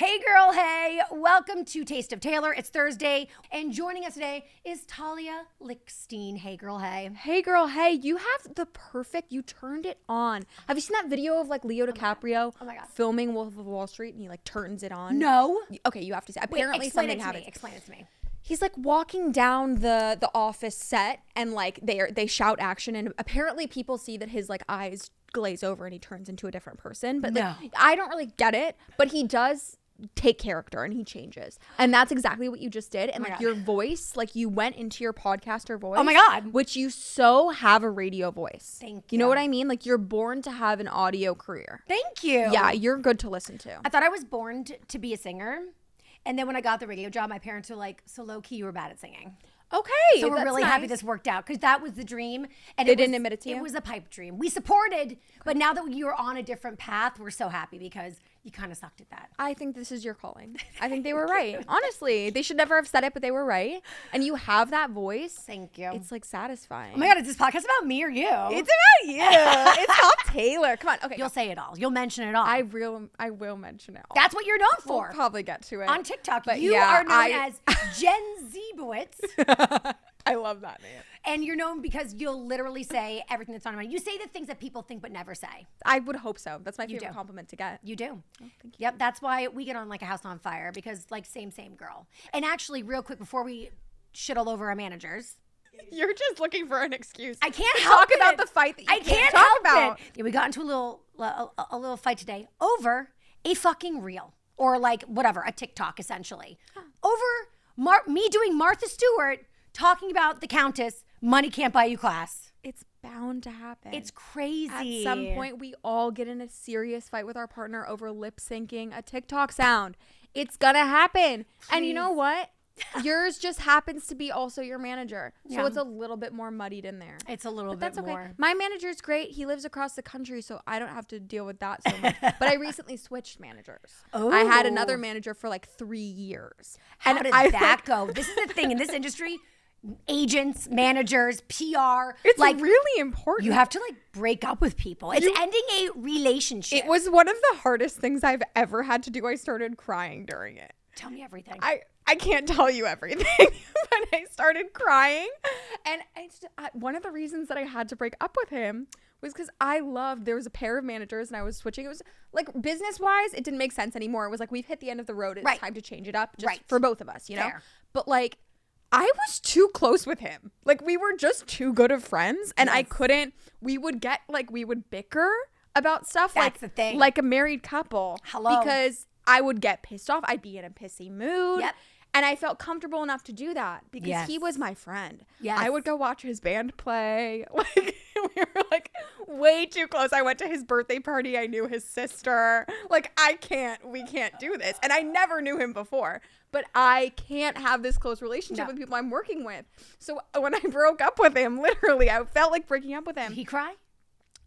Hey girl, hey, welcome to Taste of Taylor. It's Thursday, and joining us today is Talia Lichtstein. Hey girl, hey. Hey girl, hey, you you turned it on. Have you seen that video of like Leo DiCaprio filming Wolf of Wall Street and he like turns it on? No. Okay, you have to see. Apparently something happens. Explain it to me. He's like walking down the office set and like they shout action and apparently people see that his like eyes glaze over and he turns into a different person. But like, I don't really get it, but he does take character and he changes, and that's exactly what you just did. And like your voice, like you went into your podcaster voice. Oh my god, which you so have a radio voice. Thank you. You know what I mean? Like you're born to have an audio career. Thank you. Yeah, you're good to listen to. I thought I was born to be a singer, and then when I got the radio job, my parents were like, so low key you were bad at singing. Okay, so we're really happy this worked out, because that was the dream. And they didn't admit it to you? It was a pipe dream. We supported, but now that you're on a different path, we're so happy because you kind of sucked at that. I think this is your calling. I think they were right. Honestly, they should never have said it, but they were right. And you have that voice. Thank you. It's like satisfying. Oh my god, is this podcast about me or you? It's about you. It's about Taylor. Come on. Okay. You'll say it all. You'll mention it all. I will mention it all. That's what you're known for. We'll probably get to it. On TikTok, but you are known as Gen Z-bowitz. I love that name. And you're known because you'll literally say everything that's on your mind. You say the things that people think but never say. I would hope so. That's my favorite compliment to get. You do. Oh, thank you. Yep, that's why we get on like a house on fire, because like same girl. And actually, real quick, before we shit all over our managers. You're just looking for an excuse. I can't help it. Talk about the fight that you can't talk about. Yeah, we got into a little fight today over a fucking reel, or like whatever, a TikTok essentially. Over me doing Martha Stewart talking about the Countess, money can't buy you class. It's bound to happen. It's crazy. At some point, we all get in a serious fight with our partner over lip syncing a TikTok sound. It's gonna happen. Please. And you know what? Yours just happens to be also your manager. So it's a little bit more muddied in there. It's a little bit that's okay. more. My manager's great. He lives across the country, so I don't have to deal with that so much. But I recently switched managers. Oh. I had another manager for like 3 years. How did that go? This is the thing in this industry. Agents, managers, PR. It's like really important. You have to like break up with people. It's ending a relationship. It was one of the hardest things I've ever had to do. I started crying during it. Tell me everything. I can't tell you everything, but I started crying. And one of the reasons that I had to break up with him was because there was a pair of managers and I was switching. It was like business-wise, it didn't make sense anymore. It was like, we've hit the end of the road. It's time to change it up just for both of us, you know? Fair. But like, I was too close with him. Like, we were just too good of friends. And I couldn't, we would bicker about stuff. That's the thing. Like a married couple. Hello. Because I would get pissed off. I'd be in a pissy mood. Yep. And I felt comfortable enough to do that because he was my friend. Yes. I would go watch his band play. Like, we were like way too close. I went to his birthday party. I knew his sister. Like, we can't do this. And I never knew him before. But I can't have this close relationship with people I'm working with. So when I broke up with him, literally, I felt like breaking up with him. Did he cry?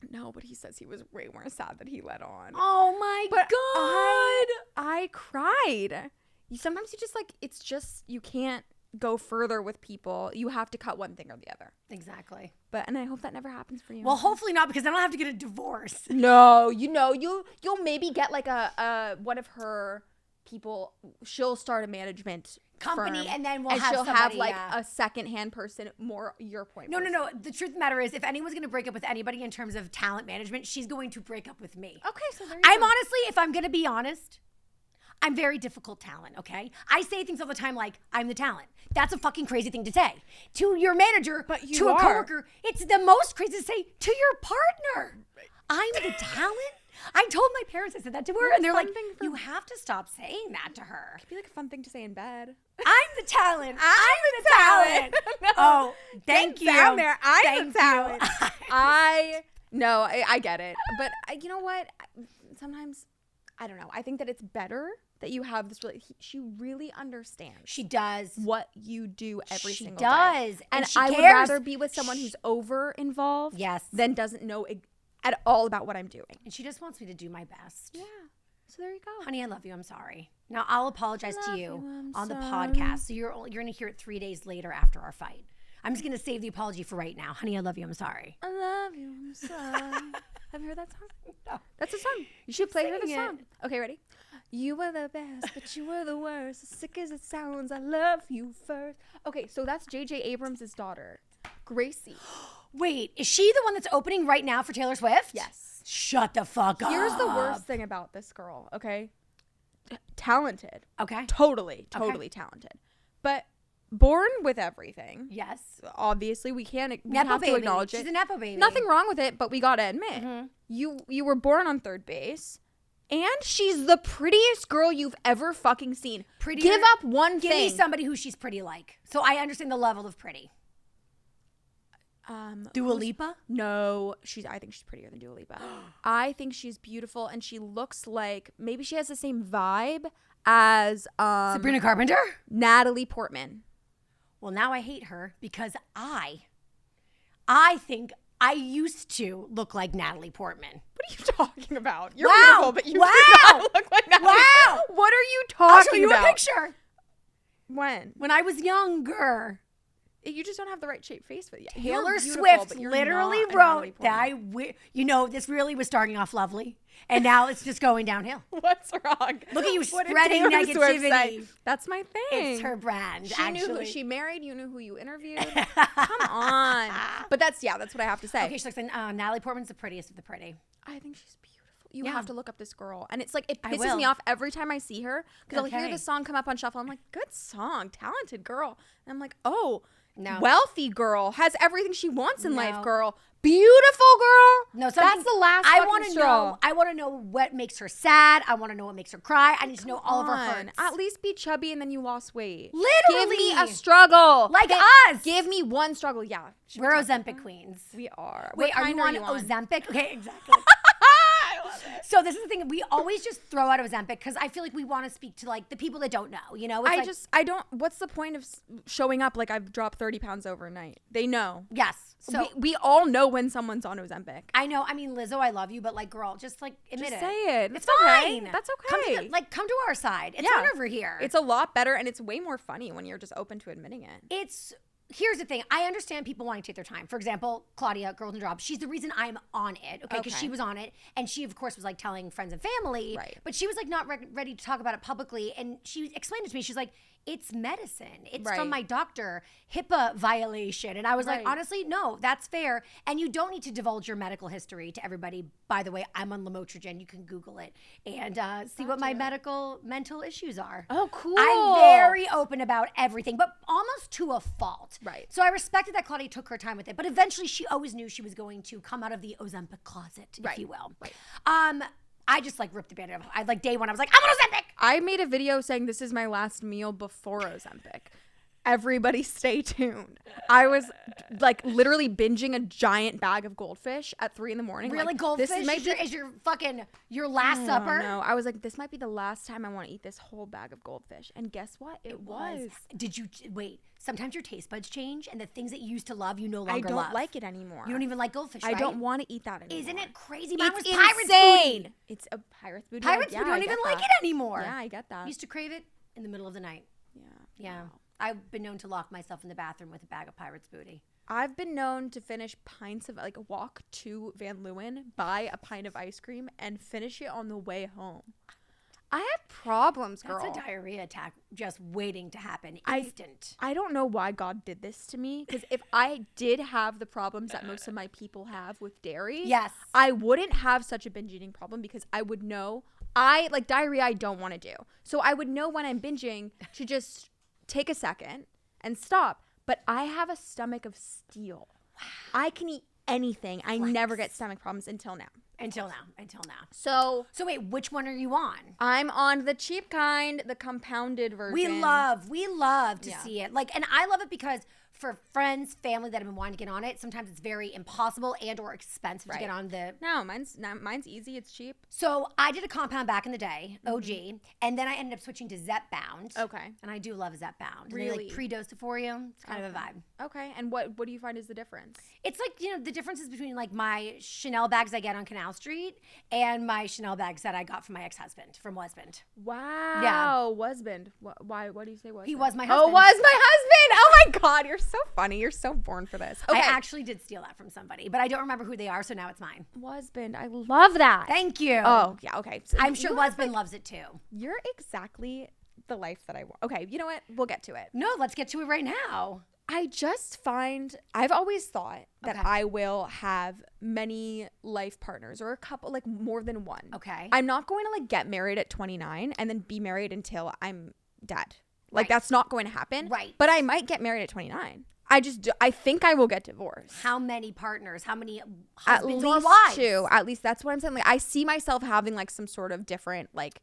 No, but he says he was way more sad that he let on. Oh my God. I cried. Sometimes you just like, it's just, you can't go further with people. You have to cut one thing or the other. Exactly. And I hope that never happens for you. Well, hopefully not, because I don't have to get a divorce. No, you'll maybe get like a one of her people. She'll start a management company firm, and then she'll have like a second-hand person, more your point. No. The truth of the matter is, if anyone's going to break up with anybody in terms of talent management, she's going to break up with me. Okay, so there you go. Honestly, if I'm going to be honest, I'm very difficult talent, okay? I say things all the time like, I'm the talent. That's a fucking crazy thing to say. To your manager, a coworker, it's the most crazy to say to your partner. I'm the talent? I told my parents, I said that to her, and they're like, you have to stop saying that to her. It could be like a fun thing to say in bed. I'm the talent. I'm the talent. No. Oh, thank you. Down there. I'm the talent. I get it. But you know what? Sometimes, I don't know. I think that it's better that you have this she really understands. She does. What you do every single day. She does. And she I cares. would rather be with someone who's over involved than doesn't know at all about what I'm doing. And she just wants me to do my best. Yeah. So there you go. Honey, I love you. I'm sorry. Now I'll apologize to you on the podcast. So you're going to hear it 3 days later after our fight. I'm just going to save the apology for right now. Honey, I love you. I'm sorry. I love you. I'm sorry. Have you heard that song? No. That's a song. You should play her the song. Okay, ready? You were the best, but you were the worst. As sick as it sounds, I love you first. Okay, so that's J.J. Abrams' daughter, Gracie. Wait, is she the one that's opening right now for Taylor Swift? Yes. Shut the fuck up. Here's the worst thing about this girl, okay? Talented. Okay. Totally talented. But born with everything. Yes. Obviously, we have Nepo baby. to acknowledge it. She's a Nepo baby. Nothing wrong with it, but we gotta admit, you were born on third base. And she's the prettiest girl you've ever fucking seen. Prettier? Give up one Give thing. me somebody who she's pretty like. So I understand the level of pretty. Dua Lipa? No, I think she's prettier than Dua Lipa. I think she's beautiful, and she looks like maybe she has the same vibe as Sabrina Carpenter? Natalie Portman. Well, now I hate her because I think I used to look like Natalie Portman. What are you talking about? You're Wow. beautiful, but you do not look like Natalie. Wow. What are you I'll talking show you about? a picture. When I was younger. You just don't have the right shaped face for it. Taylor Swift literally wrote that this really was starting off lovely, and now it's just going downhill. What's wrong? Look at you What did spreading Taylor Swift say? negativity. That's my thing. It's her brand. She knew actually. who she married. You knew who you interviewed. Come on. But that's what I have to say. Okay, she looks like Natalie Portman's the prettiest of the pretty. I think she's beautiful. You have to look up this girl, and it's like it I pisses will. me off every time I see her because I'll hear Okay. the song come up on shuffle. I'm like, good song, talented girl, and I'm like, oh. No. Wealthy girl has everything she wants in No. life, girl. Beautiful girl. No, that's the last. I want to know. I want to know what makes her sad. I want to know what makes her cry. I need to know all of her hurts. At least be chubby and then you lost weight. Literally. Give me a struggle. Like us. Give me one struggle. Yeah. We're Ozempic queens. We are. Wait, What are you kind on Ozempic? Okay, exactly. I love it. So this is the thing. We always just throw out Ozempic because I feel like we want to speak to like the people that don't know. You know, I don't. What's the point of showing up like I've dropped 30 pounds overnight? They know. Yes. So we all know when someone's on Ozempic. I know. I mean, Lizzo, I love you, but like, girl, just like admit Just it. say it. It's okay. fine. That's Come okay. to our side. It's fun over here. It's a lot better, and it's way more funny when you're just open to admitting it. Here's the thing. I understand people wanting to take their time. For example, Claudia, Girls and Jobs, she's the reason I'm on it, okay? Because she was on it, and she, of course, was like telling friends and family, right? But she was like not ready to talk about it publicly, and she explained it to me. She's like, it's medicine. It's from my doctor. HIPAA violation. And I was like, honestly, no, that's fair. And you don't need to divulge your medical history to everybody. By the way, I'm on lamotrigine. You can Google it and see what my mental issues are. Oh, cool. I'm very open about everything, but almost to a fault. Right. So I respected that Claudia took her time with it. But eventually, she always knew she was going to come out of the Ozempic closet, if you will. Right. I just like ripped the band-aid off. Day one, I was like, I'm on Ozempic. I made a video saying this is my last meal before Ozempic. Everybody stay tuned. I was like literally binging a giant bag of goldfish at 3 a.m. Really? Like, Goldfish is your last supper? No, I was like, this might be the last time I want to eat this whole bag of goldfish. And guess what? It was. Did you wait? Sometimes your taste buds change, and the things that you used to love, you no longer love. I love. don't like it anymore. You don't even like goldfish, right? I don't want to eat that anymore. Isn't it crazy? Mine was insane. Pirate's Booty. It's a Pirate's Booty. Pirate's Booty. I don't even like it anymore. Yeah, I get that. I used to crave it in the middle of the night. Yeah. Wow. I've been known to lock myself in the bathroom with a bag of Pirate's Booty. I've been known to finish pints of walk to Van Leeuwen, buy a pint of ice cream, and finish it on the way home. I have problems, girl. That's a diarrhea attack just waiting to happen. Instant. I don't know why God did this to me, because if I did have the problems that most of my people have with dairy, yes, I wouldn't have such a binge eating problem, because I would know diarrhea I don't want to do. So I would know when I'm binging to just take a second and stop. But I have a stomach of steel. Wow. I can eat anything. I never get stomach problems until now. Until now. So wait, which one are you on? I'm on the cheap kind, the compounded version. We love to see it. And I love it because for friends, family that have been wanting to get on it, sometimes it's very impossible and or expensive to get on the... No, mine's easy. It's cheap. So I did a compound back in the day, OG, and then I ended up switching to Zepbound. Okay. And I do love Zepbound. Really? And they pre-dose it for you. It's kind of a vibe. Okay. And what do you find is the difference? It's the differences between my Chanel bags I get on Canal Street and my Chanel bags that I got from my ex-husband, from Husband. Wow. Yeah. Husband. Why? What do you say? Husband? He was my husband. Oh, was my husband. Oh my God, you're so funny. You're so born for this. Okay. I actually did steal that from somebody, but I don't remember who they are, so now it's mine. Husband. I love that. Thank you. Oh, yeah, okay. So I'm sure husband loves it too. You're exactly the life that I want. Okay, you know what? We'll get to it. No, let's get to it right now. I just find I've always thought that I will have many life partners or a couple, like more than one. Okay. I'm not going to like get married at 29 and then be married until I'm dead. Like that's not going to happen. Right. But I might get married at 29. I think I will get divorced. How many partners? How many husbands At or least wives? 2. At least that's what I'm saying. Like I see myself having like some sort of different like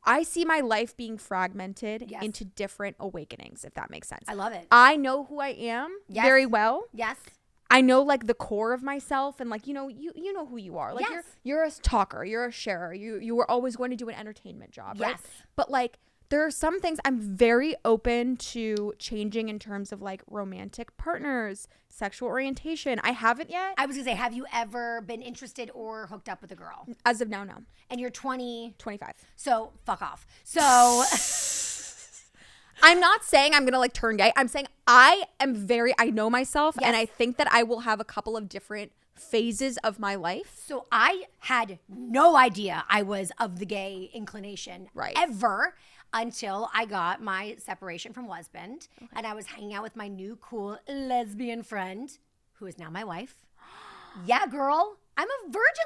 I see my life being fragmented into different awakenings, if that makes sense. I love it. I know who I am very well. Yes. I know like the core of myself and like, you know who you are. Like you're a talker, you're a sharer. You were always going to do an entertainment job, right? Yes. But like there are some things I'm very open to changing in terms of like romantic partners, sexual orientation. I haven't yet. I was gonna say, have you ever been interested or hooked up with a girl? As of now, no. And you're 25. So fuck off. So I'm not saying I'm gonna like turn gay. I'm saying I know myself and I think that I will have a couple of different phases of my life. So I had no idea I was of the gay inclination ever until I got my separation from husband and I was hanging out with my new cool lesbian friend who is now my wife. Yeah, girl. I'm a virgin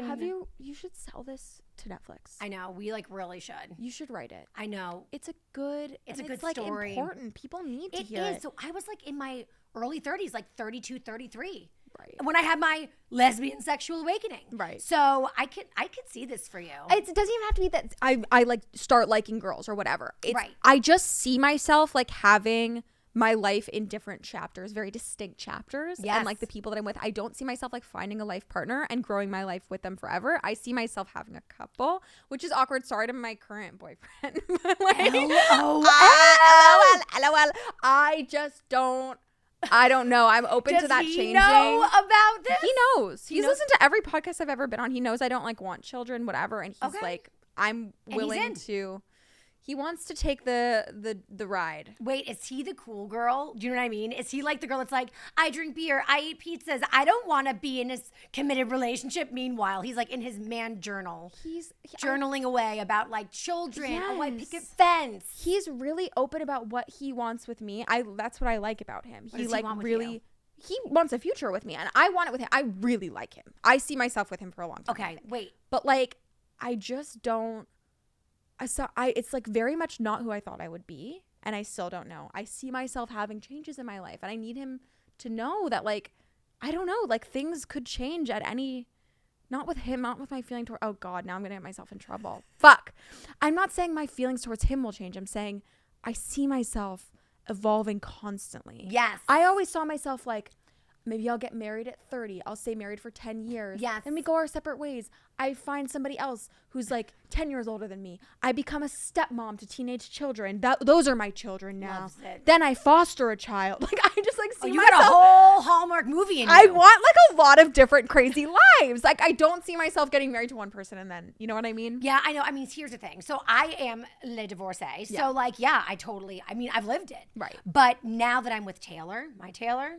lesbian. You should sell this to Netflix. I know. We like really should. You should write it. I know. It's a good story. Like important. People need to hear it. It is. So I was like in my early 30s, like 32, 33. Right. When I had my lesbian sexual awakening. Right. So I could see this for you. It doesn't even have to be that I like start liking girls or whatever. Right. I just see myself like having my life in different chapters, very distinct chapters. Yes. And like the people that I'm with, I don't see myself like finding a life partner and growing my life with them forever. I see myself having a couple, which is awkward. Sorry to my current boyfriend. Like, LOL. I don't know. I'm open to that changing. Does he know about this? He knows. He's listened to every podcast I've ever been on. He knows I don't like want children, whatever. And he's like, I'm willing to. He wants to take the ride. Wait, is he the cool girl? Do you know what I mean? Is he like the girl that's like, I drink beer, I eat pizzas, I don't want to be in a committed relationship? Meanwhile, he's like in his man journal. He's journaling away about like children, a white picket fence. He's really open about what he wants with me. That's what I like about him. He like really. He wants a future with me, and I want it with him. I really like him. I see myself with him for a long time. Okay, wait. But like, I just don't. It's like very much not who I thought I would be, and I still don't know. I see myself having changes in my life, and I need him to know that, like, I don't know, like things could change at any. Not with him, not with my feeling toward. Oh God, now I'm gonna get myself in trouble. Fuck. I'm not saying my feelings towards him will change. I'm saying I see myself evolving constantly. Yes. I always saw myself like, maybe I'll get married at 30. I'll stay married for 10 years. Yes. Then we go our separate ways. I find somebody else who's like 10 years older than me. I become a stepmom to teenage children. Those are my children now. Loves it. Then I foster a child. Like I just like see you myself. got a whole Hallmark movie in you. I want like a lot of different crazy lives. Like I don't see myself getting married to one person and then, you know what I mean? Yeah, I know. I mean, here's the thing. So I am le divorcee. So like, yeah, I've lived it. Right. But now that I'm with my Taylor,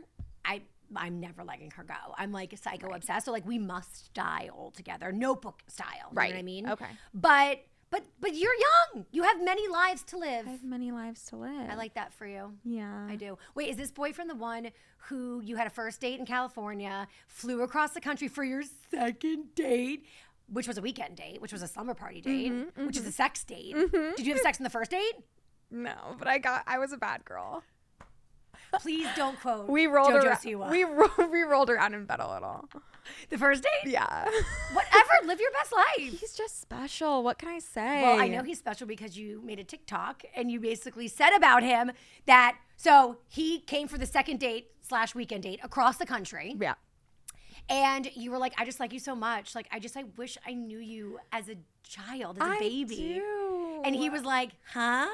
I'm never letting her go. I'm like psycho obsessed. So like we must die all together. Notebook style. Right. You know what I mean? Okay. But you're young. You have many lives to live. I have many lives to live. I like that for you. Yeah. I do. Wait, is this boyfriend the one who you had a first date in California, flew across the country for your second date, which was a weekend date, which was a summer party date, which is a sex date? Did you have sex in the first date? No, but I was a bad girl. Please don't quote we rolled Jojo around, Siwa. We rolled around in bed a little. The first date? Yeah. Whatever. Live your best life. He's just special. What can I say? Well, I know he's special because you made a TikTok and you basically said about him that, so he came for the second date / weekend date across the country. Yeah. And you were like, I just like you so much. Like, I wish I knew you as a child, as a baby. Do. And he was like, huh?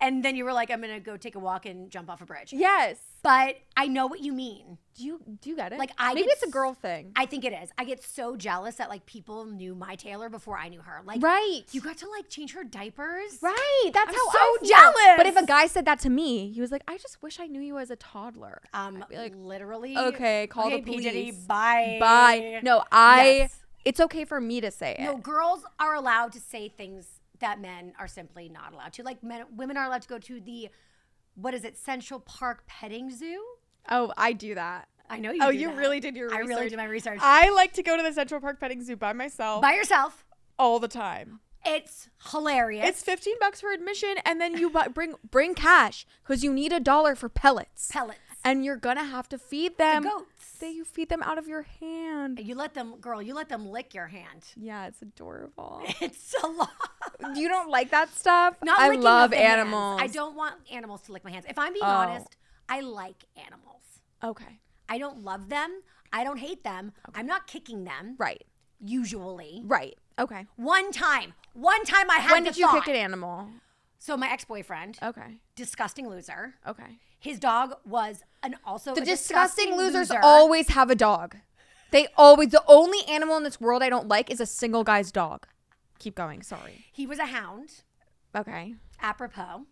And then you were like, I'm going to go take a walk and jump off a bridge. Yes. But I know what you mean. Do you get it? Like maybe it's a girl thing. I think it is. I get so jealous that like people knew my Taylor before I knew her. Like, right. You got to like change her diapers. Right. That's I'm how so I feel. jealous. But if a guy said that to me, he was like, I just wish I knew you as a toddler. I'd be like, literally. Okay, call the P. police. Diddy, bye. Bye. No, it's okay for me to say it. No, girls are allowed to say things that men are simply not allowed to. Like women are allowed to go to the, what is it, Central Park Petting Zoo? Oh, I do that. I know you do. Oh, do you that. really did your research. I really did my research. I like to go to the Central Park Petting Zoo by myself. By yourself. All the time. It's hilarious. It's $15 for admission, and then you bring cash because you need $1 for pellets. And you're gonna have to feed them. The goats. You feed them out of your hand. You let them lick your hand. Yeah, it's adorable. It's a lot. You don't like that stuff? I love animals. Hands. I don't want animals to lick my hands. If I'm being honest, I like animals. Okay. I don't love them. I don't hate them. Okay. I'm not kicking them. Right. Usually. Right. Okay. One time I had When did you kick an animal? So my ex-boyfriend. Okay. Disgusting loser. Okay. His dog was the disgusting losers always have a dog. The only animal in this world I don't like is a single guy's dog. Keep going. Sorry. He was a hound. Okay. Apropos.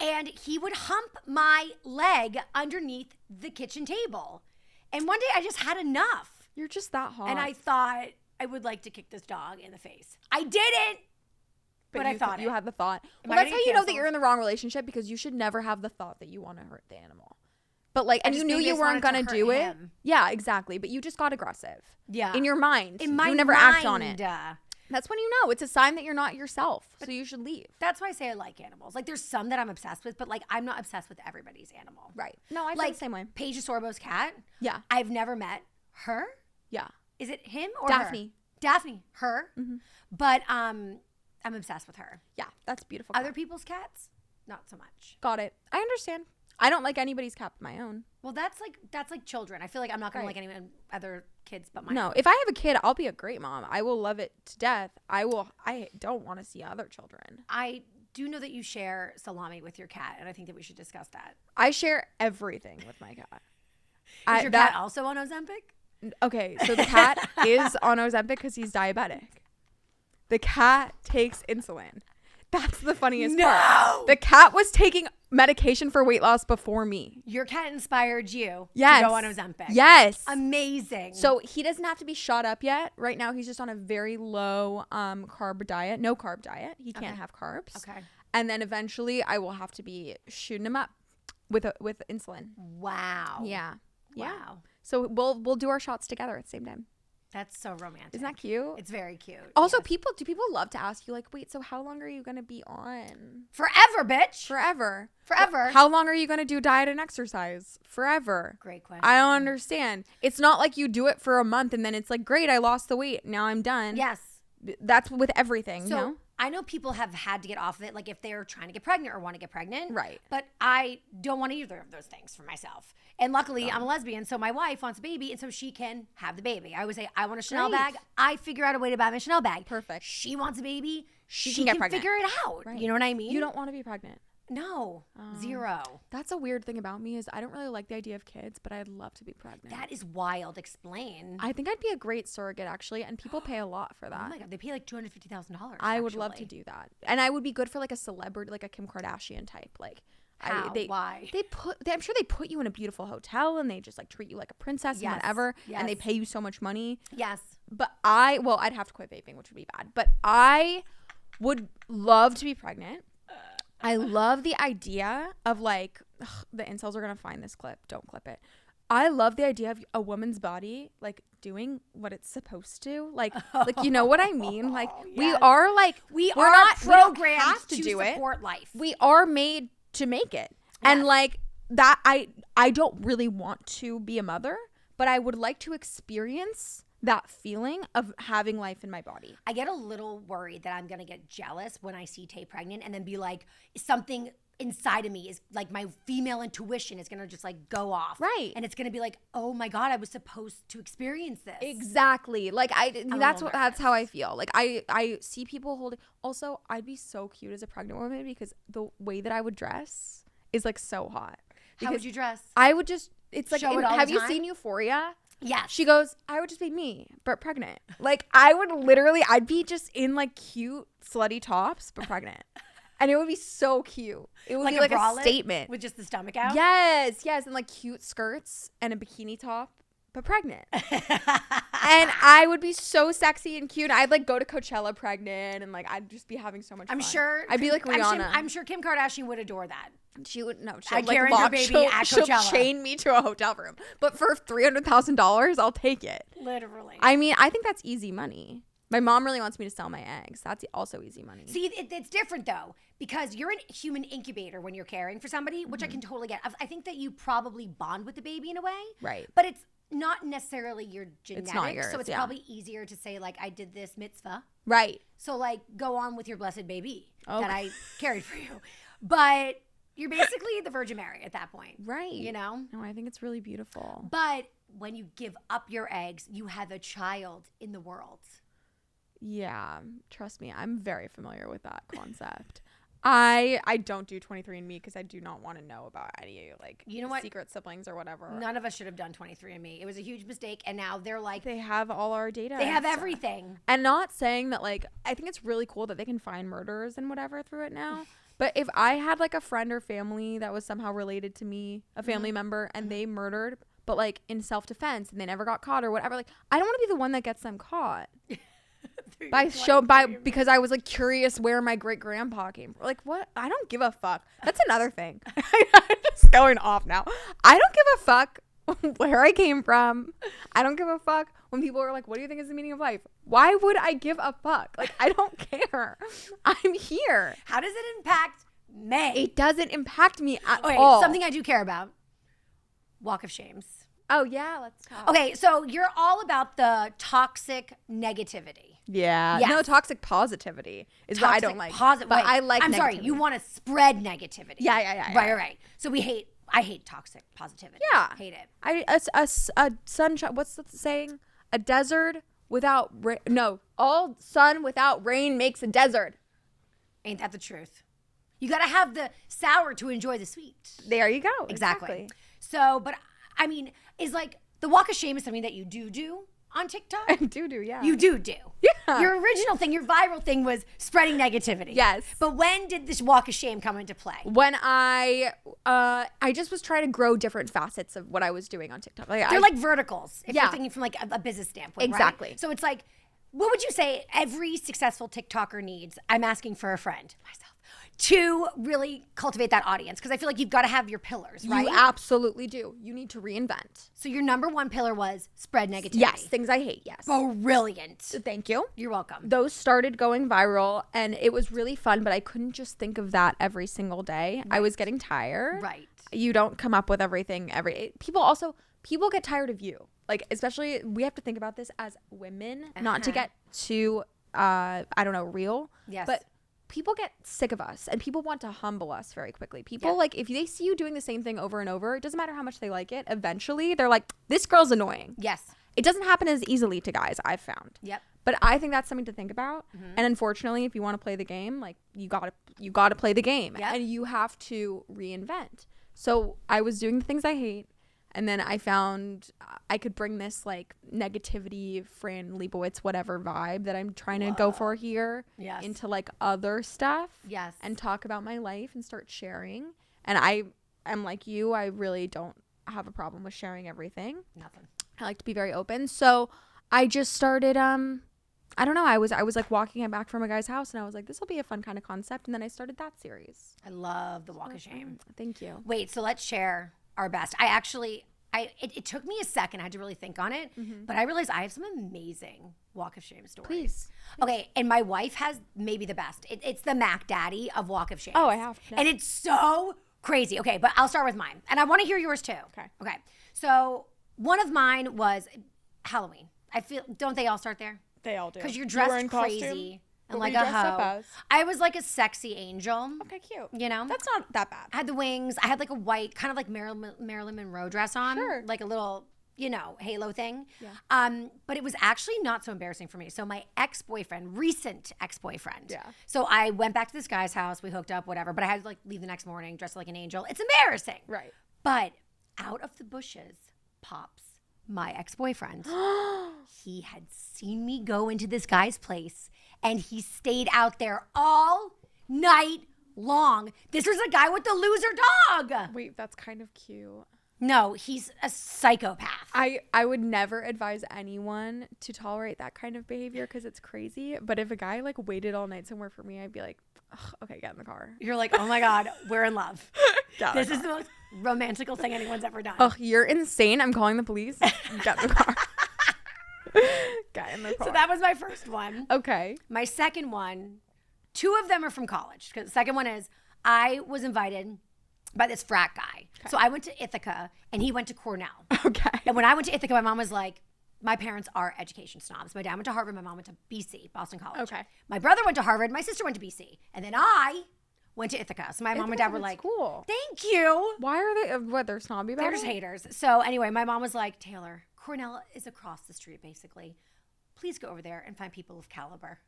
And he would hump my leg underneath the kitchen table. And one day I just had enough. You're just that hot. And I thought I would like to kick this dog in the face. I didn't. But I thought you had the thought. Well, that's how you know that you're in the wrong relationship, because you should never have the thought that you want to hurt the animal. But like, and you knew you weren't gonna do it. Yeah, exactly. But you just got aggressive. Yeah. In your mind. In my you never mind. act on it. That's when you know it's a sign that you're not yourself. So you should leave. That's why I say I like animals. Like there's some that I'm obsessed with, but like I'm not obsessed with everybody's animal. Right. No, I feel like the same way. Paige Sorbo's cat. Yeah. I've never met her. Yeah. Is it him or Daphne? Her? Daphne. Her. Mm-hmm. But I'm obsessed with her. Yeah, that's beautiful. Other people's cats, not so much. Got it. I understand. I don't like anybody's cat but my own. Well, that's like children. I feel like I'm not gonna like any other kids but my own. No, if I have a kid, I'll be a great mom. I will love it to death. I don't want to see other children. I do know that you share salami with your cat, and I think that we should discuss that. I share everything with my cat. Is your cat also on Ozempic? Okay, so the cat is on Ozempic because he's diabetic. The cat takes insulin. That's the funniest part. The cat was taking medication for weight loss before me. Your cat inspired you to go on Ozempic. Yes. Amazing. So he doesn't have to be shot up yet. Right now he's just on a very low carb diet. No carb diet. He can't have carbs. Okay. And then eventually I will have to be shooting him up with insulin. Wow. Yeah. Wow. So we'll do our shots together at the same time. That's so romantic. Isn't that cute? It's very cute. Also, do people love to ask you, like, wait, so how long are you going to be on? Forever, bitch. Forever. How long are you going to do diet and exercise? Forever. Great question. I don't understand. It's not like you do it for a month and then it's like, great, I lost the weight. Now I'm done. Yes. That's with everything, so, you know? I know people have had to get off of it, like if they're trying to get pregnant or want to get pregnant. Right. But I don't want either of those things for myself. And luckily, I'm a lesbian, so my wife wants a baby, and so she can have the baby. I always say, I want a Chanel bag. I figure out a way to buy my Chanel bag. Perfect. She wants a baby. She can get pregnant. Figure it out. Right. You know what I mean? You don't want to be pregnant. No. Zero. That's a weird thing about me is I don't really like the idea of kids, but I'd love to be pregnant. That is wild. Explain. I think I'd be a great surrogate, actually, and people pay a lot for that. Oh my God. They pay like $250,000. I would love to do that. And I would be good for like a celebrity, like a Kim Kardashian type. Like, how? Why? I'm sure they put you in a beautiful hotel and they just like treat you like a princess and whatever. Yes. And they pay you so much money. Yes. But I'd have to quit vaping, which would be bad. But I would love to be pregnant. I love the idea of like, the incels are going to find this clip. Don't clip it. I love the idea of a woman's body like doing what it's supposed to. Like you know what I mean? Like we are not programmed to do support life. We are made to make it. Yes. And like that I don't really want to be a mother, but I would like to experience that feeling of having life in my body. I get a little worried that I'm going to get jealous when I see Tay pregnant and then be like, something inside of me is like my female intuition is gonna just like go off, right? And it's gonna be like, oh my god, I was supposed to experience this. Exactly. Like that's how I feel. Like I see people holding. Also, I'd be so cute as a pregnant woman because the way that I would dress is like so hot. How would you dress? I would just. It's like, have you time? seen Euphoria? Yes. She goes, I would just be me, but pregnant. Like I'd be just in like cute slutty tops, but pregnant. And it would be so cute. It would be like a statement. With just the stomach out? Yes. And like cute skirts and a bikini top, but pregnant. And I would be so sexy and cute. I'd like go to Coachella pregnant and like I'd just be having so much fun. I'm sure. I'd be like Rihanna. I'm sure Kim Kardashian would adore that. She would, no. I'd carry her baby at Coachella. She'll chain me to a hotel room. But for $300,000, I'll take it. Literally. I mean, I think that's easy money. My mom really wants me to sell my eggs. That's also easy money. See, it's different though, because you're a human incubator when you're caring for somebody, which I can totally get. I think that you probably bond with the baby in a way. Right. But it's not necessarily your genetics. It's not yours, so it's probably easier to say, like, I did this mitzvah. Right. So, like, go on with your blessed baby that I carried for you. But you're basically the Virgin Mary at that point. Right. You know? No, I think it's really beautiful. But when you give up your eggs, you have a child in the world. Yeah, trust me, I'm very familiar with that concept. I don't do 23andMe because I do not want to know about any like secret siblings or whatever. None of us should have done 23andMe. It was a huge mistake, and now they're like they have all our data. They have everything. And not saying that like I think it's really cool that they can find murderers and whatever through it now. But if I had like a friend or family that was somehow related to me, a family member, and they murdered, but like in self-defense and they never got caught or whatever, like I don't want to be the one that gets them caught. Because I was like curious where my great grandpa came from. Like what? I don't give a fuck. That's another thing. I'm just going off now. I don't give a fuck where I came from. I don't give a fuck when people are like, what do you think is the meaning of life? Why would I give a fuck? Like I don't care. I'm here. How does it impact me? It doesn't impact me at all. Something I do care about. Walk of Shames. Oh yeah, let's talk. Okay, so you're all about the toxic negativity. Yeah. Yes. No, toxic positivity is what I don't like. But I like I'm negativity. sorry, you want to spread negativity. Yeah. Right. So I hate toxic positivity. Yeah. Hate it. A sunshine, what's the saying? A desert without rain. No, all sun without rain makes a desert. Ain't that the truth? You got to have the sour to enjoy the sweet. There you go. Exactly. So, but I mean, is like the walk of shame is something that you do on TikTok? I do, yeah. You do. Yeah. Your original thing, your viral thing was spreading negativity. Yes. But when did this walk of shame come into play? When I just was trying to grow different facets of what I was doing on TikTok. They're like verticals, if you're thinking from like a business standpoint, exactly. Right? So it's like, what would you say every successful TikToker needs? I'm asking for a friend, myself, to really cultivate that audience, because I feel like you've got to have your pillars, right? You absolutely do. You need to reinvent. So your number one pillar was spread negativity. Yes, things I hate, yes. Brilliant. Thank you. You're welcome. Those started going viral, and it was really fun, but I couldn't just think of that every single day. Right. I was getting tired. Right. You don't come up with everything people get tired of you. Like, especially, we have to think about this as women, not to get too, real. Yes. But people get sick of us, and people want to humble us very quickly. People, like, if they see you doing the same thing over and over, it doesn't matter how much they like it. Eventually, they're like, this girl's annoying. Yes. It doesn't happen as easily to guys, I've found. Yep. But I think that's something to think about. Mm-hmm. And unfortunately, if you want to play the game, like, you gotta play the game. Yep. And you have to reinvent. So I was doing the things I hate. And then I found I could bring this like negativity, Fran Lebowitz, whatever vibe that I'm trying to go for here into like other stuff. Yes. And talk about my life and start sharing. And I am like you. I really don't have a problem with sharing everything. Nothing. I like to be very open. So I just started, I don't know. I was like walking back from a guy's house and I was like, this will be a fun kind of concept. And then I started that series. I love the walk of shame. Thank you. Wait, so let's share our best. It took me a second. I had to really think on it, but I realized I have some amazing walk of shame stories. Please. Okay, and my wife has maybe the best. It's the Mac Daddy of walk of shame. Oh, I have. And it's so crazy. Okay, but I'll start with mine, and I want to hear yours too. Okay. So one of mine was Halloween. Don't they all start there? They all do. Because you're dressed crazy. Costume? and What like were a you dressed up hoe. as? I was like a sexy angel. Okay, cute. You know? That's not that bad. I had the wings. I had like a white, kind of like Marilyn Monroe dress on. Sure. Like a little, halo thing. Yeah. But it was actually not so embarrassing for me. So my recent ex-boyfriend. Yeah. So I went back to this guy's house. We hooked up, whatever. But I had to like leave the next morning dressed like an angel. It's embarrassing. Right. But out of the bushes pops my ex-boyfriend. He had seen me go into this guy's place and he stayed out there all night long. This was a guy with the loser dog. Wait, that's kind of cute. No, he's a psychopath. I would never advise anyone to tolerate that kind of behavior because it's crazy. But if a guy like waited all night somewhere for me, I'd be like, ugh, okay, get in the car. You're like, oh my God, we're in love. This is car. the most romantical thing anyone's ever done. Ugh, you're insane. I'm calling the police. Get in the car. Get in the car. So that was my first one. Okay. My second one, two of them are from college. Because the second one is I was invited by this frat guy. Okay. So I went to Ithaca and he went to Cornell. Okay. And when I went to Ithaca, my mom was like, my parents are education snobs. My dad went to Harvard. My mom went to BC, Boston College. Okay. My brother went to Harvard. My sister went to BC. And then I went to Ithaca. So my mom and dad were like, cool. Thank you. Why are they, they're snobby about They're it? just haters. So anyway, my mom was like, Taylor, Cornell is across the street, basically. Please go over there and find people of caliber.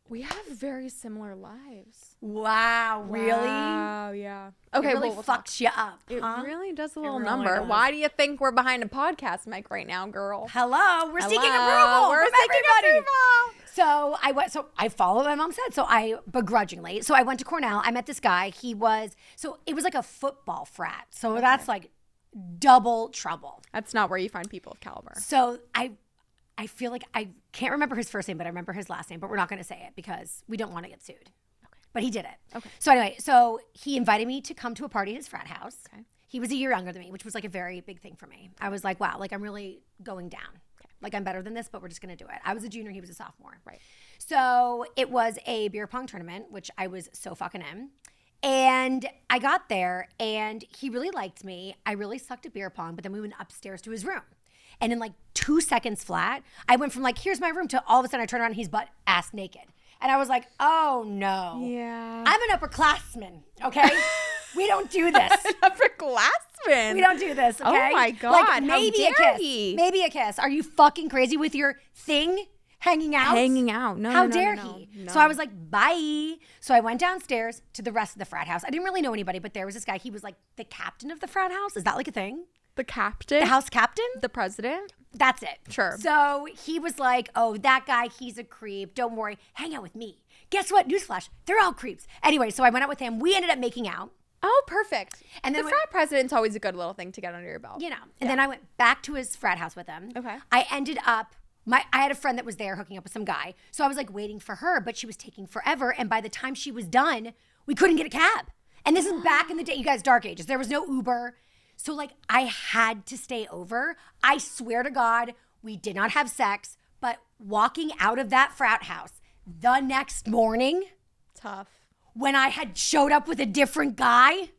We have very similar lives. Wow, really? Wow, yeah. Okay, it really we'll fucks you up. It huh? really does a little really number. does. Why do you think we're behind a podcast mic right now, girl? Hello, we're seeking Hello, approval. we're from seeking everybody. approval. So I followed what my mom said. So I begrudgingly. So I went to Cornell. I met this guy. It was like a football frat. So that's like double trouble. That's not where you find people of caliber. So I feel like I can't remember his first name, but I remember his last name. But we're not going to say it because we don't want to get sued. Okay. But he did it. Okay. So anyway, so he invited me to come to a party at his frat house. Okay. He was a year younger than me, which was like a very big thing for me. I was like, wow, like I'm really going down. Okay. Like I'm better than this, but we're just going to do it. I was a junior. He was a sophomore. Right. So it was a beer pong tournament, which I was so fucking in. And I got there and he really liked me. I really sucked at beer pong, but then we went upstairs to his room. And in like 2 seconds flat, I went from like, here's my room to all of a sudden I turned around and he's butt ass naked. And I was like, oh no. Yeah. I'm an upperclassman, okay? We don't do this. Upperclassman. We don't do this, okay? Oh my God. Like maybe how dare a kiss. he? Maybe a kiss. Are you fucking crazy with your thing hanging out? Hanging out. No, How no, dare no, he? no. So I was like, bye. So I went downstairs to the rest of the frat house. I didn't really know anybody, but there was this guy. He was like the captain of the frat house. Is that like a thing? The captain? The house captain? The president? That's it. Sure. So he was like, oh, that guy, he's a creep. Don't worry. Hang out with me. Guess what? Newsflash. They're all creeps. Anyway, so I went out with him. We ended up making out. Oh, perfect. And then the frat president's always a good little thing to get under your belt. You know. And then I went back to his frat house with him. Okay. I ended up, I had a friend that was there hooking up with some guy. So I was like waiting for her, but she was taking forever. And by the time she was done, we couldn't get a cab. And this is back in the day, you guys, dark ages. There was no Uber. So like I had to stay over. I swear to God, we did not have sex, but walking out of that frat house the next morning. Tough. When I had showed up with a different guy.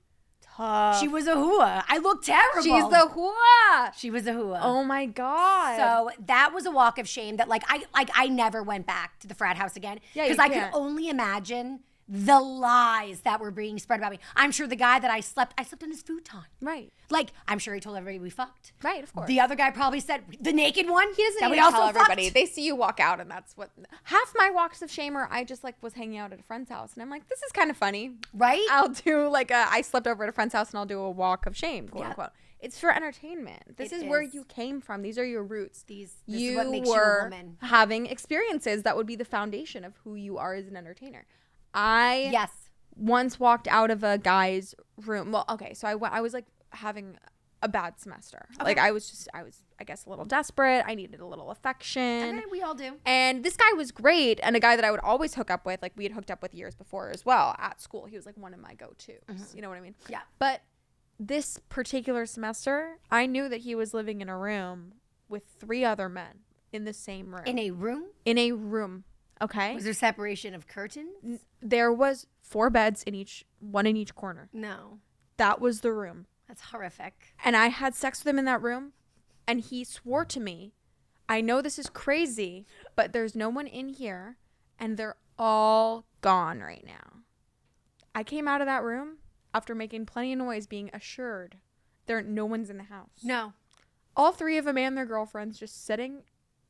Tough. She was a hua. I looked terrible. She's the hua. She was a hua. Oh my God. So that was a walk of shame that I never went back to the frat house again. Yeah, because I could only imagine the lies that were being spread about me. I'm sure the guy that I slept on his futon. Right. Like, I'm sure he told everybody we fucked. Right, of course. The other guy probably said, the naked one? He doesn't that need we to also tell everybody. fucked? They see you walk out and that's what... Half my walks of shame are I just like was hanging out at a friend's house and I'm like, this is kind of funny. Right? I'll do like I slept over at a friend's house and I'll do a walk of shame, quote unquote. It's for entertainment. This is where you came from. These are your roots. This is what makes you a woman. Having experiences that would be the foundation of who you are as an entertainer. I Yes. once walked out of a guy's room. Well, okay, so I was like having a bad semester. Okay. Like I was I guess a little desperate. I needed a little affection. Okay, we all do. And this guy was great and a guy that I would always hook up with. Like we had hooked up with years before as well at school. He was like one of my go-tos. Mm-hmm. You know what I mean? Yeah. But this particular semester, I knew that he was living in a room with 3 other men in the same room. In a room? In a room. Okay. Was there separation of curtains? There was 4 beds one in each corner. No. That was the room. That's horrific. And I had sex with him in that room and he swore to me, I know this is crazy, but there's no one in here and they're all gone right now. I came out of that room after making plenty of noise, being assured no one's in the house. No. All three of them and their girlfriends just sitting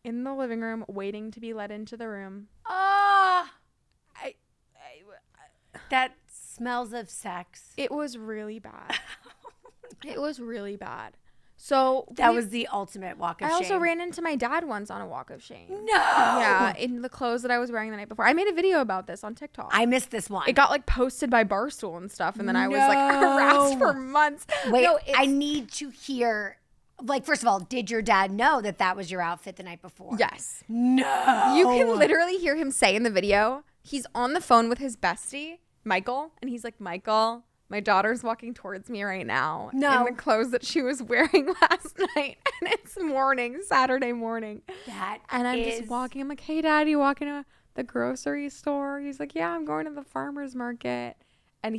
in the living room waiting to be let into the room. That smells of sex. It was really bad. It was really bad. So that was the ultimate walk of shame. I also ran into my dad once on a walk of shame. No. Yeah, in the clothes that I was wearing the night before. I made a video about this on TikTok. I missed this one. It got like posted by Barstool and stuff, and then I was like harassed for months. Wait, no, I need to hear. Like, first of all, did your dad know that was your outfit the night before? Yes. No. You can literally hear him say in the video, he's on the phone with his bestie, Michael, and he's like, Michael, my daughter's walking towards me right now in the clothes that she was wearing last night. And it's Saturday morning. And I'm just walking. I'm like, hey, Dad, you walking to the grocery store? He's like, yeah, I'm going to the farmer's market. And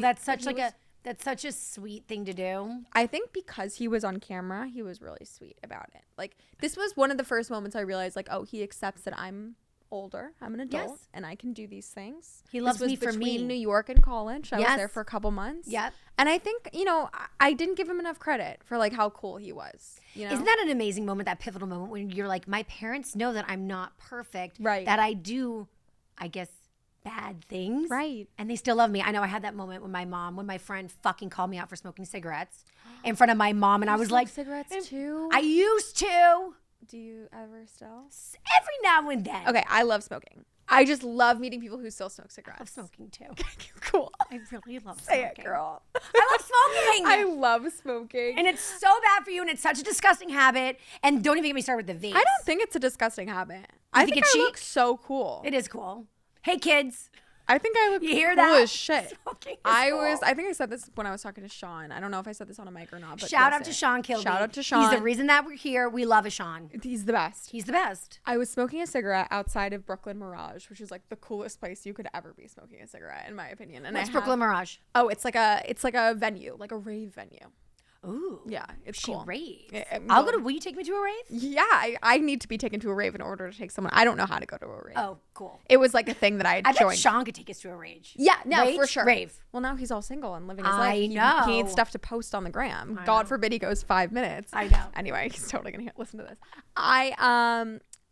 that's such a sweet thing to do. I think because he was on camera, he was really sweet about it. Like, this was one of the first moments I realized, like, oh, he accepts that I'm older. I'm an adult and I can do these things. He loves me for me. Between New York and college. I was there for a couple months. Yep. And I think, I didn't give him enough credit for like how cool he was. Isn't that an amazing moment, that pivotal moment when you're like, my parents know that I'm not perfect. Right. That I do, I guess, bad things. Right. And they still love me. I know I had that moment when my friend fucking called me out for smoking cigarettes in front of my mom. And I was like, cigarettes too? I used to. Do you ever still? Every now and then. Okay, I love smoking. I just love meeting people who still smoke cigarettes. I love smoking too. Cool. I really love smoking. Say it, girl. I love smoking. I love smoking. And it's so bad for you, and it's such a disgusting habit. And don't even get me started with the vapes. I don't think it's a disgusting habit. I think it's I chic? look so cool. It is cool. Hey, kids. I think I look hear cool that? as shit. I think I said this when I was talking to Sean. I don't know if I said this on a mic or not. But Shout out to Sean Kilby. Shout out to Sean. He's the reason that we're here. We love a Sean. He's the best. He's the best. I was smoking a cigarette outside of Brooklyn Mirage, which is like the coolest place you could ever be smoking a cigarette, in my opinion. And what's Brooklyn Mirage? Oh, it's like a venue, like a rave venue. Ooh. Yeah, it's cool. Raves. I'll go to, will you take me to a rave? Yeah, I need to be taken to a rave in order to take someone. I don't know how to go to a rave. Oh, cool. It was like a thing that I joined. I bet Sean could take us to a rave. Yeah, no, Rage? for sure. Rave. Well, now he's all single and living his life. I know. He needs stuff to post on the gram. God forbid he goes 5 minutes. I know. Anyway, he's totally going to listen to this. I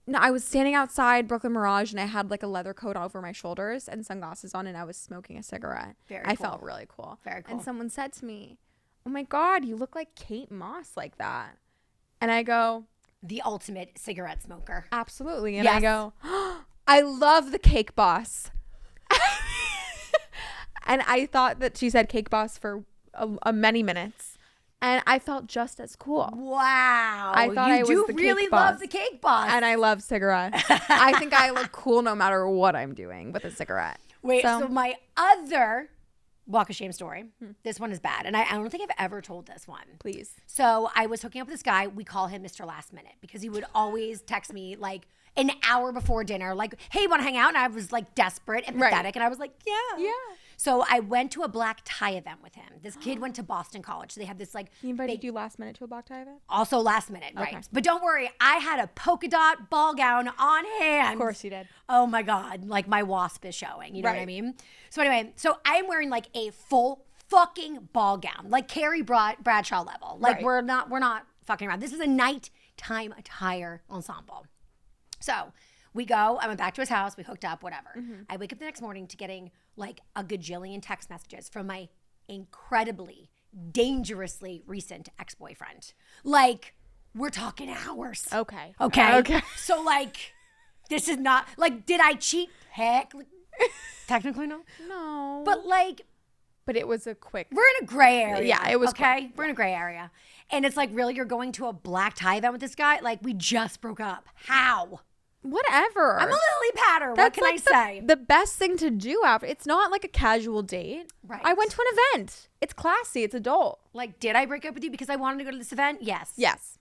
was standing outside Brooklyn Mirage and I had like a leather coat over my shoulders and sunglasses on and I was smoking a cigarette. I felt really cool. Very cool. And someone said to me, oh my God, you look like Kate Moss like that. And I go, the ultimate cigarette smoker. absolutely. And I go, oh, I love the Cake Boss. And I thought that she said Cake Boss for many minutes. And I felt just as cool. Wow. I thought I was the really Cake Boss. love the Cake Boss. And I love cigarettes. I think I look cool no matter what I'm doing with a cigarette. Wait, so my other walk of shame story. This one is bad. And I don't think I've ever told this one. Please. So I was hooking up with this guy. We call him Mr. Last Minute because he would always text me like an hour before dinner, like, hey, you want to hang out? And I was like desperate and pathetic. And I was like, yeah. Yeah. So I went to a black tie event with him. This kid went to Boston College. So they had this like. He invited you last minute to a black tie event? Also last minute, right? Okay. But don't worry, I had a polka dot ball gown on hand. Of course you did. Oh my God, like my wasp is showing. You know what I mean? So anyway, I'm wearing like a full fucking ball gown, like Carrie Bradshaw level. Like we're not fucking around. This is a nighttime attire ensemble. So we go, I went back to his house, we hooked up, whatever. I wake up the next morning to getting like a gajillion text messages from my incredibly, dangerously recent ex-boyfriend. Like, we're talking hours. Okay. So like, this is not, like, did I cheat? Heck, technically no. No. But it was a quick. We're in a gray area. Yeah, it was okay. quick. We're in a gray area. And it's like, really, you're going to a black tie event with this guy? Like, we just broke up. How? Whatever. I'm a lily patter. What can like I say? The best thing to do after. It's not like a casual date. Right. I went to an event. It's classy. It's adult. Like, did I break up with you because I wanted to go to this event? Yes. Yes.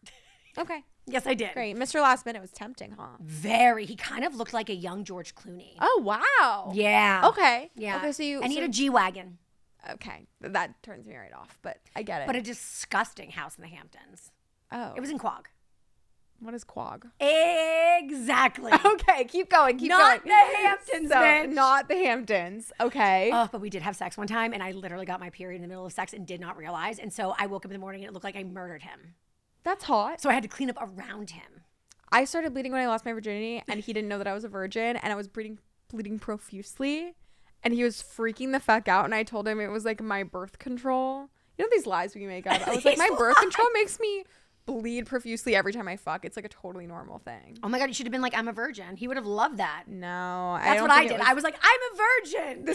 Okay. Yes, I did. Great. Mr. Last Minute was tempting, huh? Very. He kind of looked like a young George Clooney. Oh, wow. Yeah. Okay. Yeah. Okay, so you... And he had a G-Wagon. Okay. That turns me right off, but I get it. But a disgusting house in the Hamptons. Oh. It was in Quag. What is quag? Exactly. Okay, keep going. Not the Hamptons, bitch. Not the Hamptons. Okay. Oh, but we did have sex one time, and I literally got my period in the middle of sex and did not realize. And so I woke up in the morning, and it looked like I murdered him. That's hot. So I had to clean up around him. I started bleeding when I lost my virginity, and he didn't know that I was a virgin, and I was bleeding profusely, and he was freaking the fuck out. And I told him it was like my birth control. You know these lies we make up? I was like, my birth control makes me bleed profusely every time I fuck. It's like a totally normal thing. Oh my God, you should have been like, I'm a virgin. He would have loved that. No. That's what I did. I was like, I'm a virgin.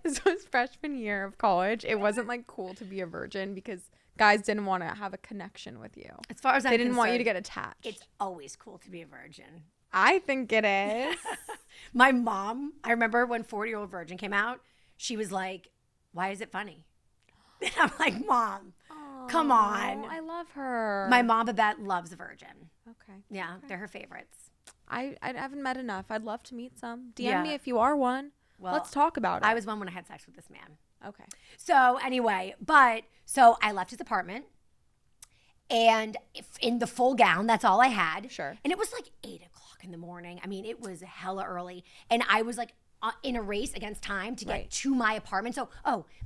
This was freshman year of college. It wasn't like cool to be a virgin because guys didn't want to have a connection with you. As far as they didn't want you to get attached. It's always cool to be a virgin. I think it is. My mom, I remember when 40-Year-Old Virgin came out, she was like, why is it funny? And I'm like, Mom, come on. I love her. My mom, Babette, loves a virgin. Okay. Yeah, they're her favorites. I haven't met enough. I'd love to meet some. DM me if you are one. Well, let's talk about it. I was one when I had sex with this man. Okay. So anyway, so I left his apartment, and in the full gown, that's all I had. Sure. And it was like 8 o'clock in the morning. I mean, it was hella early, and I was like in a race against time to get to my apartment. So,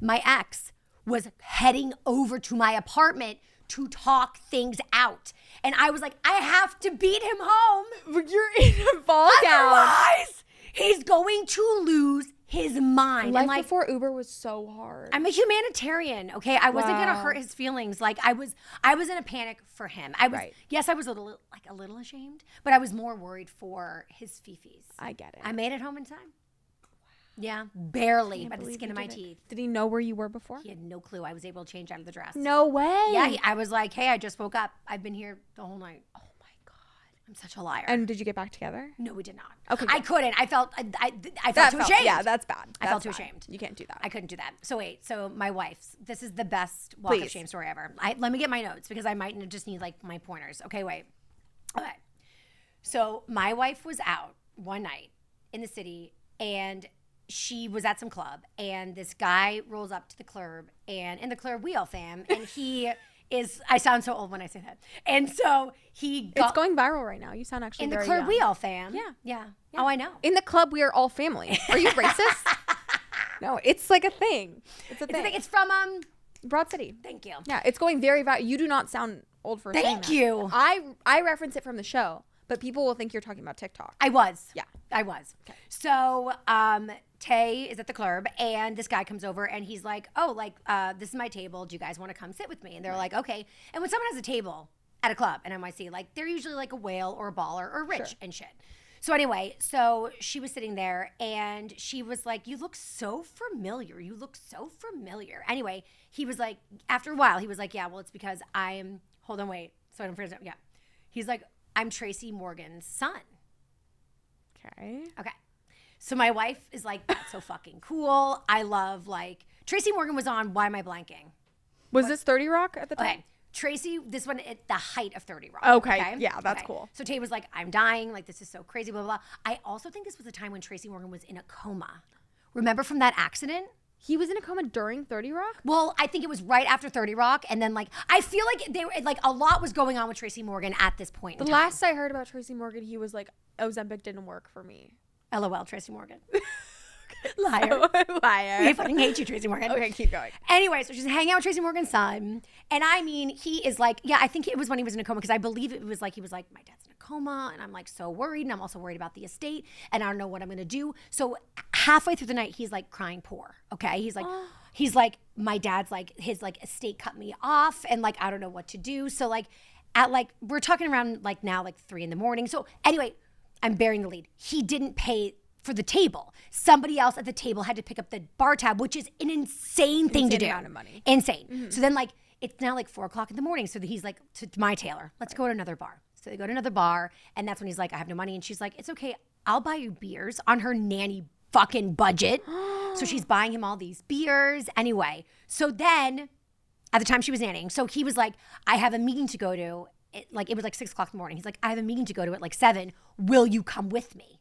my ex was heading over to my apartment to talk things out. And I was like, I have to beat him home. You're in a ball gown. Otherwise, he's going to lose his mind. Life and like, before Uber was so hard. I'm a humanitarian, okay? I wasn't gonna hurt his feelings. Like I was in a panic for him. Yes, I was a little ashamed, but I was more worried for his fifis. I get it. I made it home in time. Yeah, barely, by the skin of my teeth. Did he know where you were before? He had no clue. I was able to change out of the dress. No way. Yeah, I was like, hey, I just woke up. I've been here the whole night. Oh my God. I'm such a liar. And did you get back together? No, we did not. Okay. I couldn't. I felt too ashamed. Yeah, that's bad. I felt too ashamed. You can't do that. I couldn't do that. So wait, my wife's, this is the best walk of shame story ever. Let me get my notes because I might just need like my pointers. Okay, wait. Okay. So my wife was out one night in the city and she was at some club and this guy rolls up to the club and in the club we all fam and he is, I sound so old when I say that. And so it's going viral right now. You sound actually in the very club young. we all fam. Yeah. Oh, I know. In the club we are all family. Are you racist? No, it's like a thing. It's a thing. It's from Broad City. Thank you. Yeah, it's going very viral. You do not sound old for saying that. Thank you. I reference it from the show, but people will think you're talking about TikTok. I was. Yeah. I was. Okay. So Tay is at the club and this guy comes over and he's like, this is my table. Do you guys want to come sit with me? And they're like, okay. And when someone has a table at a club, and NYC, like they're usually like a whale or a baller or rich and shit. So anyway, so she was sitting there and she was like, you look so familiar. You look so familiar. Anyway, he was like, after a while, he was like, yeah, well, it's because hold on, wait. So I'm friends. Yeah. He's like, I'm Tracy Morgan's son. Okay. So my wife is like, that's so fucking cool. I love Tracy Morgan was on Why Am I Blanking? Was this 30 Rock at the time? Okay. Tracy, this one at the height of 30 Rock. Okay. Yeah, that's cool. So Tay was like, I'm dying. Like, this is so crazy, blah, blah, blah. I also think this was the time when Tracy Morgan was in a coma. Remember from that accident? He was in a coma during 30 Rock? Well, I think it was right after 30 Rock. And then, I feel like they were, a lot was going on with Tracy Morgan at this point in time. The last I heard about Tracy Morgan, he was like, Ozempic didn't work for me. LOL, Tracy Morgan. Liar. Liar. I fucking hate you, Tracy Morgan. Okay, keep going. Anyway, so she's hanging out with Tracy Morgan's son. And I mean, he is like, yeah, I think it was when he was in a coma because I believe it was he was like, my dad's in a coma. And I'm so worried. And I'm also worried about the estate. And I don't know what I'm going to do. So halfway through the night, he's crying poor. Okay. He's like, my dad's his estate cut me off. And I don't know what to do. So we're talking around now 3 a.m. So anyway, I'm bearing the lead. He didn't pay for the table. Somebody else at the table had to pick up the bar tab, which is an insane thing to do. Amount of money. Insane. Mm-hmm. So then it's now 4 o'clock in the morning. So he's like, to my tailor, let's go to another bar. So they go to another bar. And that's when he's like, I have no money. And she's like, it's okay. I'll buy you beers on her nanny fucking budget. So she's buying him all these beers. Anyway, so then at the time she was nannying. So he was like, I have a meeting to go to. It was 6 o'clock in the morning. He's like, I have a meeting to go to at 7. Will you come with me?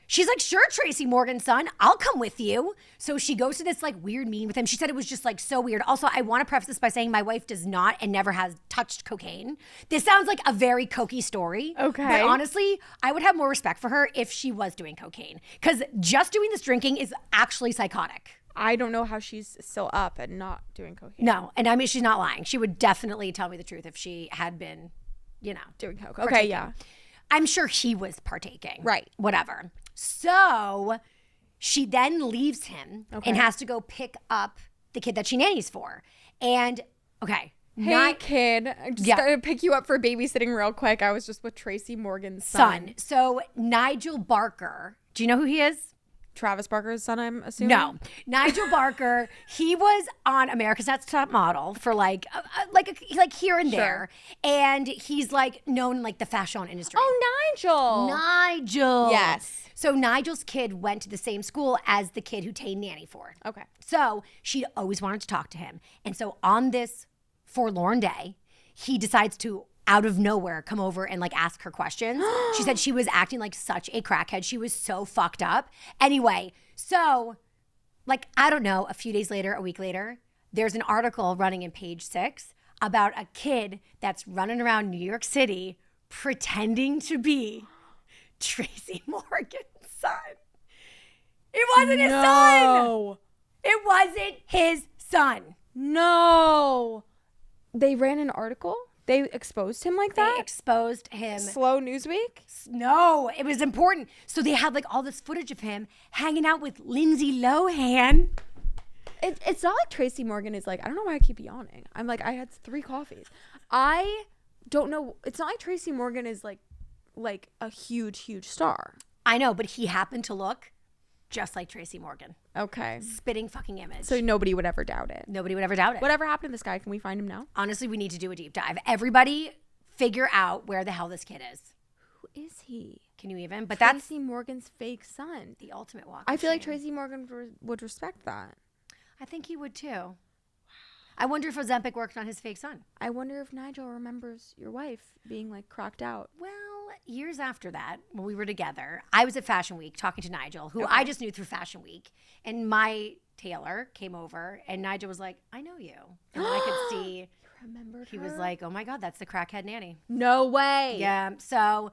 She's like, sure, Tracy Morgan, son, I'll come with you. So she goes to this like weird meeting with him. She said it was just like so weird. Also, I want to preface this by saying my wife does not and never has touched cocaine. This sounds like a very cokey story. Okay. But honestly, I would have more respect for her if she was doing cocaine. Because just doing this drinking is actually psychotic. I don't know how she's still up and not doing cocaine. No, and I mean, she's not lying. She would definitely tell me the truth if she had been, doing coke. partaking. Okay, yeah. I'm sure he was partaking. Right. Whatever. So she then leaves him and has to go pick up the kid that she nannies for. And, okay. Hey, kid. I'm just going to pick you up for babysitting real quick. I was just with Tracy Morgan's son. So Nigel Barker, do you know who he is? Travis Barker's son, I'm assuming? No. Nigel Barker, he was on America's Next Top Model for like here and there. And he's like known in like the fashion industry. Oh, Nigel. Yes. So Nigel's kid went to the same school as the kid who Tay nanny for. Okay. So she'd always wanted to talk to him. And so on this forlorn day, he decides to out of nowhere come over and like ask her questions. She said she was acting like such a crackhead. She was so fucked up. Anyway, so like, I don't know, a few days later, a week later, there's an article running in Page 6 about a kid that's running around New York City pretending to be Tracy Morgan's son. It wasn't his son. It wasn't his son. No. They ran an article? They exposed him like that? They exposed him. Slow Newsweek? No, it was important. So they had like all this footage of him hanging out with Lindsay Lohan. It's not like Tracy Morgan is like, I don't know why I keep yawning. I'm like, I had 3 coffees. I don't know. It's not like Tracy Morgan is like a huge star. I know, but he happened to look just like Tracy Morgan. Okay. Spitting fucking image. So nobody would ever doubt it. Nobody would ever doubt it. Whatever happened to this guy? Can we find him now? Honestly, we need to do a deep dive. Everybody figure out where the hell this kid is. Who is he? Can you even? But Tracy Morgan's fake son. The ultimate walk. I feel like Tracy Morgan would respect that. I think he would too. I wonder if Ozempic worked on his fake son. I wonder if Nigel remembers your wife being like cracked out. Well, years after that, when we were together, I was at Fashion Week talking to Nigel, who I just knew through Fashion Week. And my tailor came over and Nigel was like, I know you. And then I could see he was like, oh my God, that's the crackhead nanny. No way. Yeah. So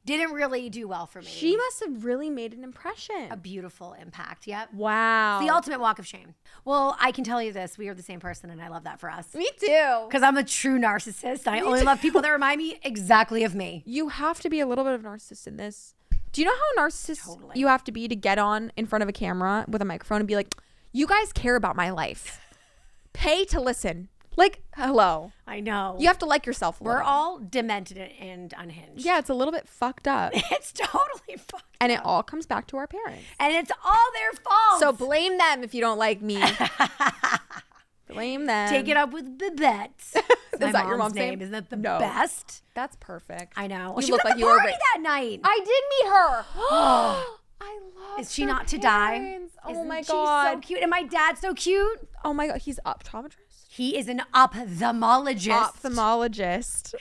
didn't really do well for me. She must have really made an impression. A beautiful impact. Yep. Wow. It's the ultimate walk of shame. Well, I can tell you this. We are the same person and I love that for us. Me too. Because I'm a true narcissist. I only love people that remind me exactly of me. You have to be a little bit of a narcissist in this. Do you know how narcissist you have to be to get on in front of a camera with a microphone and be like, you guys care about my life. Pay to listen. Like, hello. I know. You have to like yourself a little. We're all demented and unhinged. Yeah, it's a little bit fucked up. It's totally fucked and up. it all comes back to our parents. And it's all their fault. So blame them if you don't like me. Blame them. Take it up with Babette. Is that your mom's name? Isn't that the best? That's perfect. I know. You She look was at like the you were party that night. I did meet her. I love Is she her not to die? parents. Oh Isn't my she God. so cute? And my dad's so cute. Oh my God. He's optometrist? He is an ophthalmologist. Ophthalmologist.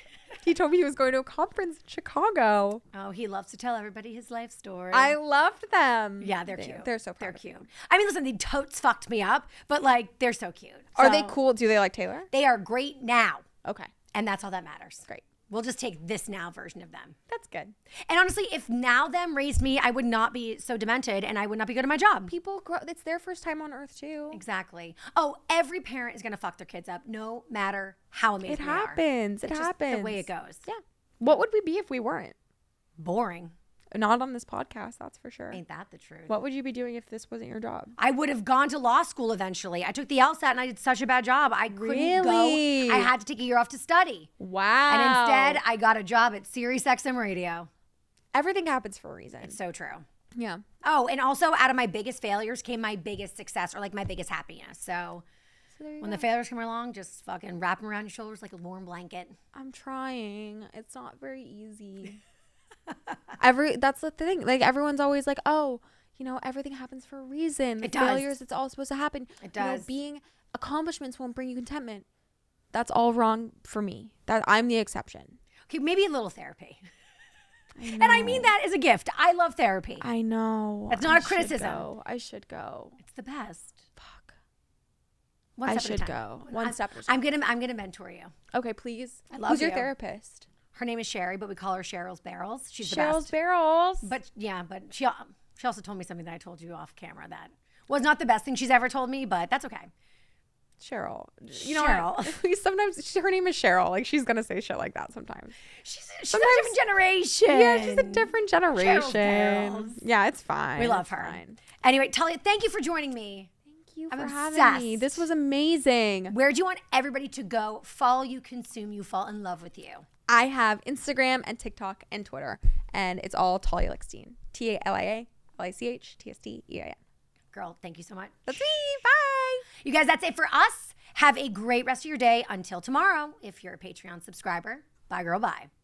He told me he was going to a conference in Chicago. Oh, he loves to tell everybody his life story. I loved them. Yeah, they're cute. They're so They're proud. cute. I mean, listen, they totes fucked me up, but like, they're so cute. Are they cool? Do they like Taylor? They are great now. Okay. And that's all that matters. Great. We'll just take this now version of them. That's good. And honestly, if now them raised me, I would not be so demented and I would not be good at my job. People grow. It's their first time on earth too. Exactly. Oh, every parent is going to fuck their kids up no matter how amazing It they are. happens. It It's just happens. the way it goes. Yeah. What would we be if we weren't? Boring. Not on this podcast, that's for sure. Ain't that the truth? What would you be doing if this wasn't your job? I would have gone to law school eventually. I took the LSAT and I did such a bad job. I couldn't Really? go. I had to take a year off to study. Wow. And instead, I got a job at Sirius XM Radio. Everything happens for a reason. It's so true. Yeah. Oh, and also out of my biggest failures came my biggest success or like my biggest happiness. So when the failures come along, just fucking wrap them around your shoulders like a warm blanket. I'm trying. It's not very easy. That's the thing. Like everyone's always like, oh, you know, everything happens for a reason. It does. Failures, it's all supposed to happen. It does. Being accomplishments won't bring you contentment. That's all wrong for me. That I'm the exception. Okay, maybe a little therapy. And I mean that as a gift. I love therapy. I know. That's not a criticism. I should go. It's the best. Fuck. One I step should at a time. go. One step at a time. I'm gonna mentor you. Okay, please. I love Who's your you. therapist? Her name is Sherry, but we call her Cheryl's Barrels. She's the Cheryl's best. Barrels. But she also told me something that I told you off camera that was not the best thing she's ever told me, but that's okay. Cheryl. Cheryl. Sometimes her name is Cheryl. Like, she's gonna say shit like that sometimes. She's a different generation. Yeah, she's a different generation. Barrels. Yeah, it's fine. We love her. Fine. Anyway, Talia, thank you for joining me. Thank you I'm for obsessed. having me. This was amazing. Where do you want everybody to go? Follow you, consume you, fall in love with you. I have Instagram and TikTok and Twitter, and it's all Talia Lichtstein. TaliaLichtstein. Girl, thank you so much. That's me. Bye. You guys, that's it for us. Have a great rest of your day. Until tomorrow, if you're a Patreon subscriber. Bye, girl. Bye.